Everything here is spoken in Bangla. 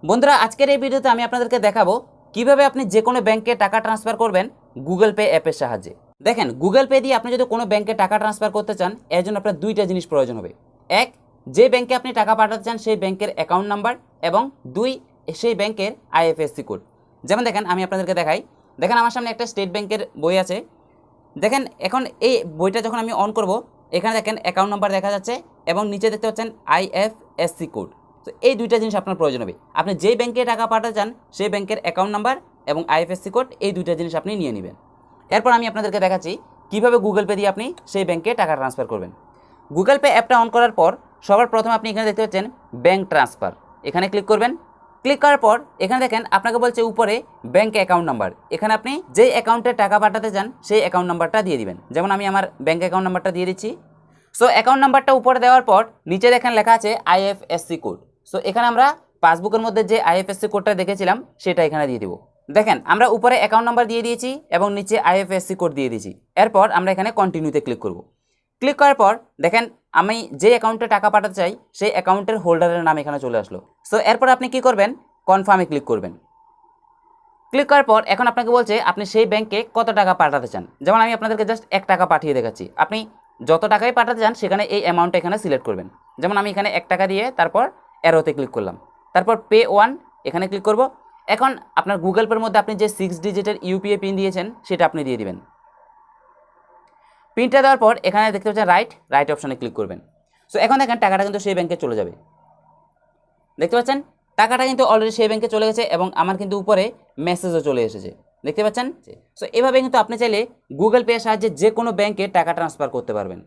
বন্ধুরা আজকের এই ভিডিওতে আমি আপনাদেরকে দেখাবো কিভাবে আপনি যে কোনো ব্যাংকে টাকা ট্রান্সফার করবেন গুগল পে অ্যাপের সাহায্যে। দেখেন, গুগল পে দিয়ে আপনি যদি কোনো ব্যাংকে টাকা ট্রান্সফার করতে চান, এর জন্য আপনার দুইটা জিনিস প্রয়োজন হবে। এক, যে ব্যাংকে আপনি টাকা পাঠাতে চান সেই ব্যাংকের অ্যাকাউন্ট নাম্বার, এবং দুই, সেই ব্যাংকের আইএফএসসি কোড। যেমন দেখেন, আমি আপনাদেরকে দেখাই। দেখেন, আমার সামনে একটা স্টেট ব্যাংকের বই আছে। দেখেন, এখন এই বইটা যখন আমি অন করব, এখানে দেখেন অ্যাকাউন্ট নাম্বার দেখা যাচ্ছে এবং নিচে দেখতে পাচ্ছেন আইএফএসসি কোড। তো এই দুইটা জিনিস আপনার প্রয়োজন হবে। আপনি যেই ব্যাংকে টাকা পাঠাতে চান সেই ব্যাংকের অ্যাকাউন্ট নাম্বার এবং আইএফএসসি কোড, এই দুইটা জিনিস আপনি নিয়ে নেবেন। এরপর আমি আপনাদেরকে দেখাচ্ছি কীভাবে গুগল পে দিয়ে আপনি সেই ব্যাংকে টাকা ট্রান্সফার করবেন। গুগল পে অ্যাপটা অন করার পর সবার প্রথমে আপনি এখানে দেখতে পাচ্ছেন ব্যাংক ট্রান্সফার, এখানে ক্লিক করবেন। ক্লিক করার পর এখানে দেখেন আপনাকে বলছে উপরে ব্যাংক অ্যাকাউন্ট নাম্বার। এখানে আপনি যেই অ্যাকাউন্টে টাকা পাঠাতে চান সেই অ্যাকাউন্ট নাম্বারটা দিয়ে দিবেন। যেমন আমি আমার ব্যাংক অ্যাকাউন্ট নাম্বারটা দিয়ে দিচ্ছি। সো অ্যাকাউন্ট নাম্বারটা উপরে দেওয়ার পর নিচে দেখেন লেখা আছে আইএফএসসি কোড। সো এখানে আমরা পাসবুকের মধ্যে যে আইএফএসসি কোডটা দেখেছিলাম সেটা এখানে দিয়ে দেবো। দেখেন, আমরা উপরে অ্যাকাউন্ট নাম্বার দিয়ে দিয়েছি এবং নিচে আইএফএসসি কোড দিয়ে দিয়েছি। এরপর আমরা এখানে কন্টিনিউতে ক্লিক করব। ক্লিক করার পর দেখেন, আমি যে অ্যাকাউন্টে টাকা পাঠাতে চাই সেই অ্যাকাউন্টের হোল্ডারের নাম এখানে চলে আসলো। সো এরপর আপনি কি করবেন, কনফার্মে ক্লিক করবেন। ক্লিক করার পর এখন আপনাকে বলছে আপনি সেই ব্যাংকে কত টাকা পাঠাতে চান। যেমন আমি আপনাদেরকে জাস্ট 1 টাকা পাঠিয়ে দেখাচ্ছি। আপনি যত টাকাই পাঠাতে চান সেখানে এই অ্যামাউন্টটা এখানে সিলেক্ট করবেন। যেমন আমি এখানে 1 টাকা দিয়ে তারপর অ্যারোতে ক্লিক করলাম, তারপর পে 1 এখানে ক্লিক করব। এখন আপনার গুগল পের মধ্যে আপনি যে 6 ডিজিটের ইউপিআই পিন দিয়েছেন সেটা আপনি দিয়ে দিবেন। পিনটা দেওয়ার পর এখানে দেখতে পাচ্ছেন রাইট অপশানে ক্লিক করবেন। সো এখন দেখেন টাকাটা কিন্তু সেই ব্যাংকে চলে যাবে। দেখতে পাচ্ছেন টাকাটা কিন্তু অলরেডি সেই ব্যাংকে চলে গেছে এবং আমার কিন্তু উপরে মেসেজও চলে এসেছে, দেখতে পাচ্ছেন। সো এভাবে কিন্তু আপনি চাইলে গুগল পের সাহায্যে যে কোনো ব্যাংকে টাকা ট্রান্সফার করতে পারবেন।